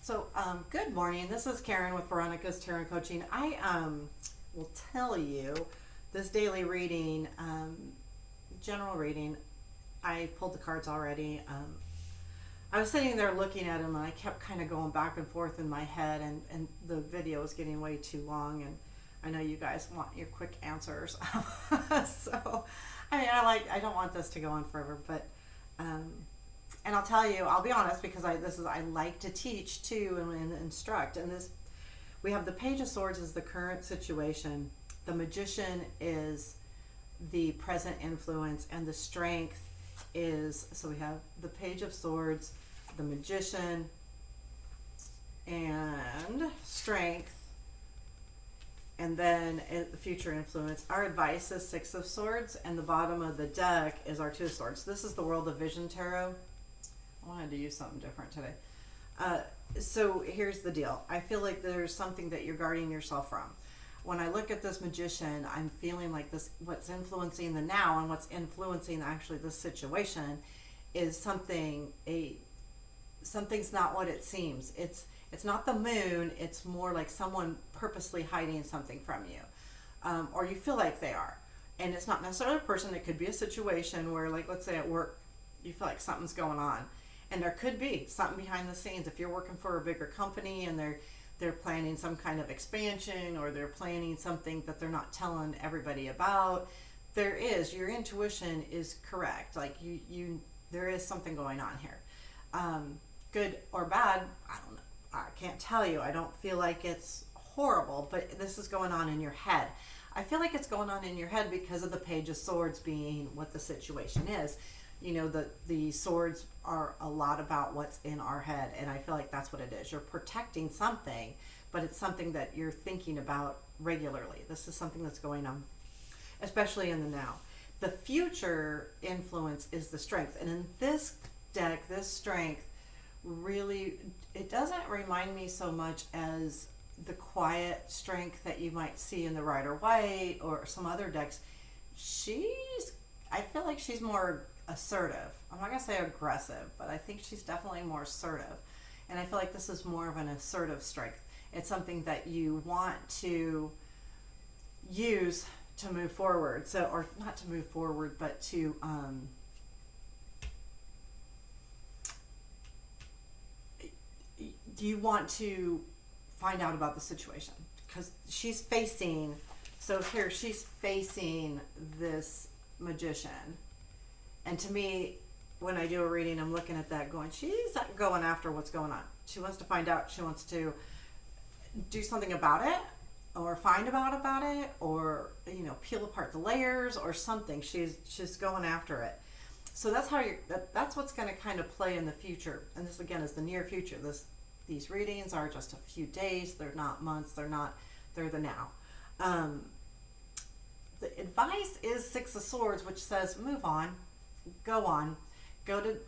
Good morning. This is Karen with Veronica's Tarot Coaching. I will tell you this daily reading, general reading. I pulled the cards already. I was sitting there looking at them, and I kept kind of going back and forth in my head, and the video was getting way too long. And I know you guys want your quick answers, so I don't want this to go on forever, but. And I'll tell you, I'll be honest, because I like to teach too and instruct. And this, we have the Page of Swords is the current situation. The Magician is the present influence, and the Strength is, so we have the Page of Swords, the Magician, and Strength, and then the future influence. Our advice is Six of Swords, and the bottom of the deck is our Two of Swords. This is the World of Vision Tarot. I wanted to use something different today. So here's the deal. I feel like there's something that you're guarding yourself from. When I look at this Magician, I'm feeling like this, what's influencing the now and what's influencing actually this situation is something's not what it seems. It's not the moon. It's more like someone purposely hiding something from you, or you feel like they are. And it's not necessarily a person. It could be a situation where, like, let's say at work, you feel like something's going on. And there could be something behind the scenes. If you're working for a bigger company and they're planning some kind of expansion, or they're planning something that they're not telling everybody about, your intuition is correct. Like there is something going on here. Good or bad, I don't know. I can't tell you. I don't feel like it's horrible, but this is going on in your head. I feel like it's going on in your head because of the Page of Swords being what the situation is. You know, the swords are a lot about what's in our head, and I feel like that's what it is. You're protecting something, but it's something that you're thinking about regularly. This is something that's going on, especially in the now. The future influence is the Strength, and in this deck, this Strength really, it doesn't remind me so much as the quiet strength that you might see in the Rider White or some other decks. I feel like she's more assertive. I'm not gonna say aggressive, but I think she's definitely more assertive. And I feel like this is more of an assertive strength. It's something that you want to use to move forward. So, or not to move forward, but to you want to find out about the situation, because she's facing, so here she's facing this Magician. And to me, when I do a reading, I'm looking at that going, she's not going after what's going on. She wants to find out. She wants to do something about it, or find out about it, or, peel apart the layers or something. She's going after it. So that's how that's what's going to kind of play in the future. And this again is the near future. These readings are just a few days. They're not months. They're the now. The advice is Six of Swords, which says move on. Go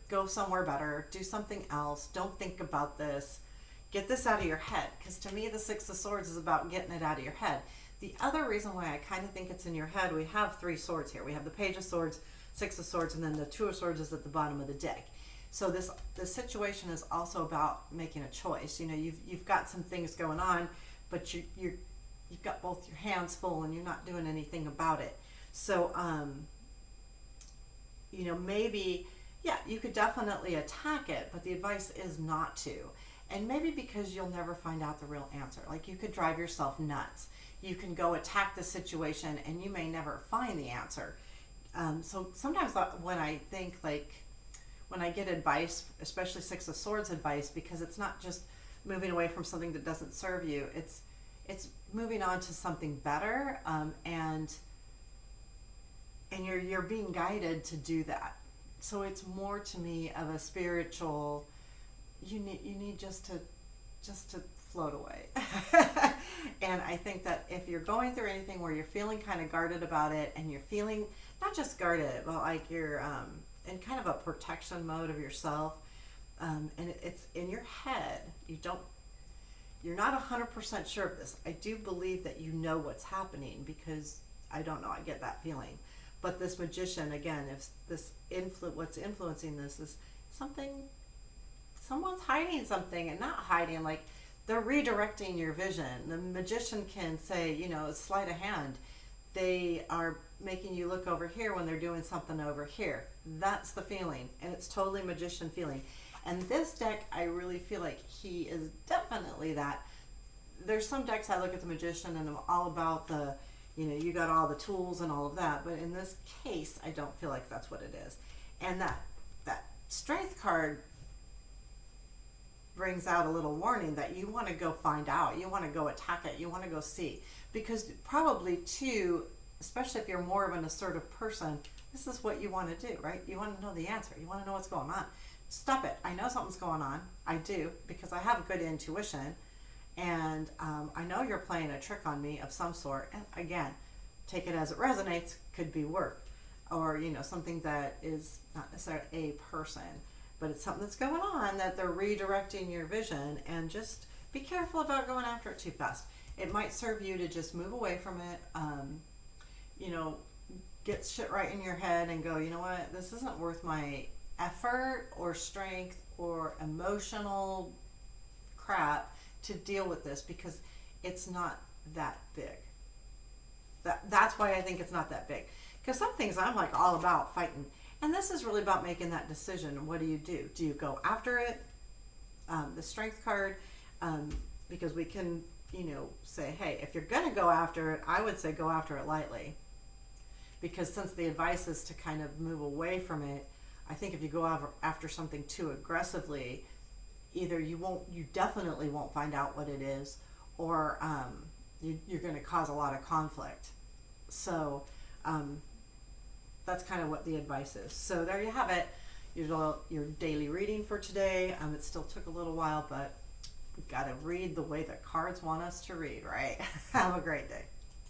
go somewhere better, do something else, don't think about this, get this out of your head, because to me the Six of Swords is about getting it out of your head. The other reason why I kind of think it's in your head, we have three swords here. We have the Page of Swords, Six of Swords, and then the Two of Swords is at the bottom of the deck. So this situation is also about making a choice. You've got some things going on, but you've got both your hands full and you're not doing anything about it. So maybe, yeah, you could definitely attack it, but the advice is not to. And maybe because you'll never find out the real answer. Like, you could drive yourself nuts. You can go attack the situation and you may never find the answer. So sometimes when I think, like, when I get advice, especially Six of Swords advice, because it's not just moving away from something that doesn't serve you, it's moving on to something better, and you're being guided to do that. So it's more to me of a spiritual, you need just to float away. And I think that if you're going through anything where you're feeling kind of guarded about it, and you're feeling not just guarded, but like you're in kind of a protection mode of yourself, and it's in your head, you're not 100% sure of this. I do believe that you know what's happening, because I don't know, I get that feeling. But this Magician, again, if what's influencing this is something someone's hiding something, and not hiding, like they're redirecting your vision. The magician can say, you know, sleight of hand. They are making you look over here when they're doing something over here. That's the feeling, and it's totally magician feeling. And this deck, I really feel like he is definitely that. There's some decks I look at the magician and I'm all about the, you know, you got all the tools and all of that, but in this case, I don't feel like that's what it is. And that strength card brings out a little warning that you want to go find out, you want to go attack it, you want to go see, because probably too, especially if you're more of an assertive person, this is what you want to do, right? You want to know the answer, you want to know what's going on. Stop it, I know something's going on, I do, because I have good intuition, and I know you're playing a trick on me of some sort. And again, take it as it resonates, could be work, or you know, something that is not necessarily a person, but it's something that's going on that they're redirecting your vision. And just be careful about going after it too fast. It might serve you to just move away from it, you know, get shit right in your head and go, you know what, this isn't worth my effort or strength or emotional crap to deal with this, because it's not that big. That's why I think it's not that big. Because some things I'm like all about fighting, and this is really about making that decision. What do? Do you go after it? The strength card, because we can, you know, say, hey, if you're gonna go after it, I would say go after it lightly, because since the advice is to kind of move away from it, I think if you go after something too aggressively, either you definitely won't find out what it is, or you're going to cause a lot of conflict. So that's kind of what the advice is. So there you have it, your daily reading for today. It still took a little while, but we've got to read the way the cards want us to read, right? Have a great day.